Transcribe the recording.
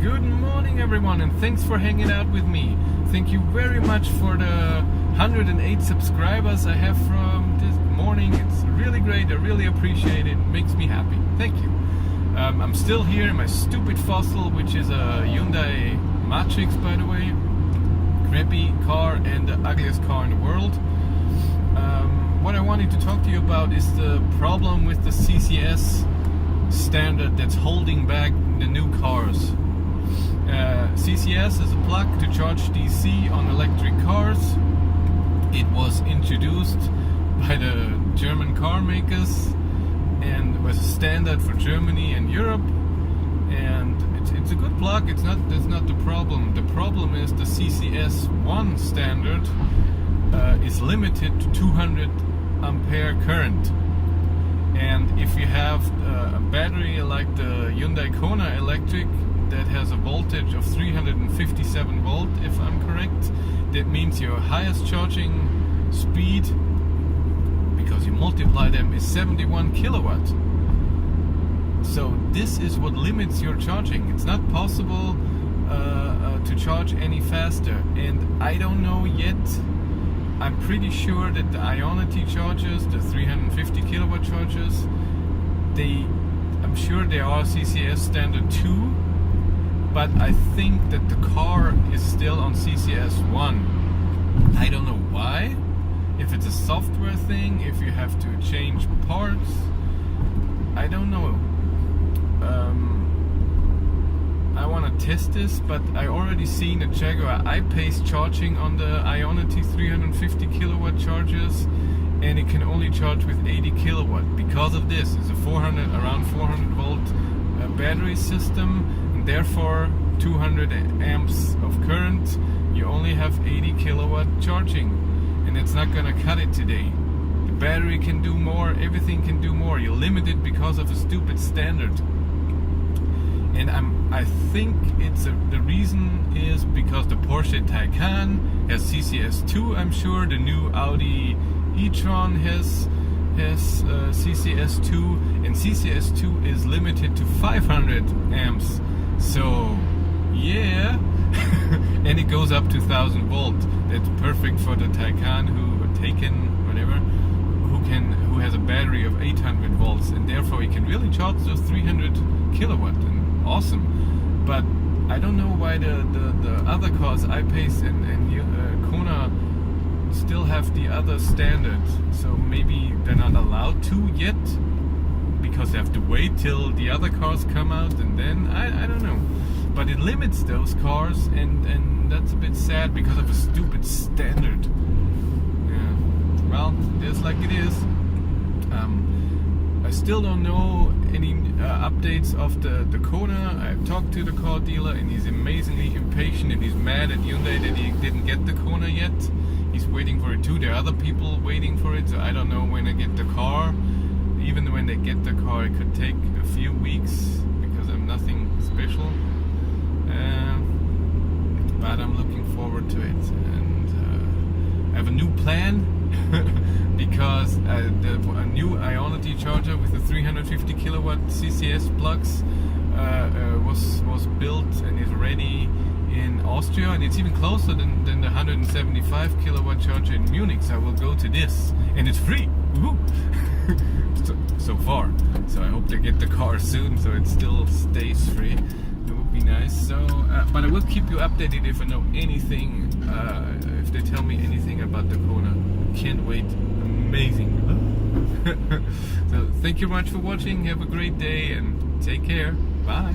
Good morning everyone, and thanks for hanging out with me. Thank you very much for the 108 subscribers I have from this morning. It's really great, I really appreciate it, it makes me happy. Thank you. I'm still here in my stupid Fossil, which is a Hyundai Matrix, by the way. Crappy car and the ugliest car in the world. What I wanted to talk to you about is the problem with the CCS standard that's holding back the new cars. CCS is a plug to charge DC on electric cars. It was introduced by the German car makers and was a standard for Germany and Europe. And it's a good plug. That's not the problem. The problem is the CCS 1 standard is limited to 200 ampere current. And if you have a battery like the Hyundai Kona electric that has a voltage of 357 volt, if I'm correct, that means your highest charging speed, because you multiply them, is 71 kilowatt. So this is what limits your charging. It's not possible to charge any faster, and I don't know yet. I'm pretty sure that the Ionity chargers, the 350 kilowatt chargers, I'm sure they are CCS standard 2, but I think that the car is still on CCS 1. I don't know why. If it's a software thing, if you have to change parts, I don't know. I want to test this, but I already seen a Jaguar I-Pace charging on the Ionity 350 kilowatt chargers, and it can only charge with 80 kilowatt. Because of this, it's a around 400 volt battery system, and therefore 200 amps of current. You only have 80 kilowatt charging, and it's not gonna cut it today. The battery can do more, everything can do more. You're limited because of a stupid standard. And I think the reason is because the Porsche Taycan has CCS2. I'm sure the new Audi e-tron has CCS2, and CCS2 is limited to 500 amps. So yeah, and it goes up to 1000 volt. That's perfect for the Taycan who has a battery of 800 volts, and therefore you can really charge those 300 kilowatt. And awesome. But I don't know why the other cars, I-Pace and Kona, still have the other standard. So maybe they're not allowed to yet, because they have to wait till the other cars come out, and then I don't know. But it limits those cars, and that's a bit sad because of a stupid standard. Yeah. Well, just like it is. I still don't know any updates of the Kona. I've talked to the car dealer, and he's amazingly impatient, and he's mad at Hyundai that he didn't get the Kona yet. He's waiting for it too. There are other people waiting for it, so I don't know when I get the car. Even when they get the car, it could take a few weeks because I'm nothing special. But I'm looking forward to it, and I have a new plan. Because a new Ionity charger with the 350 kilowatt CCS plugs was built and is ready in Austria, and it's even closer than the 175 kilowatt charger in Munich. So I will go to this, and it's free. so far. So I hope they get the car soon, so it still stays free. It would be nice. So, but I will keep you updated if I know anything. If they tell me anything about the Kona. Can't wait. Amazing. So thank you very much for watching. Have a great day and take care. Bye.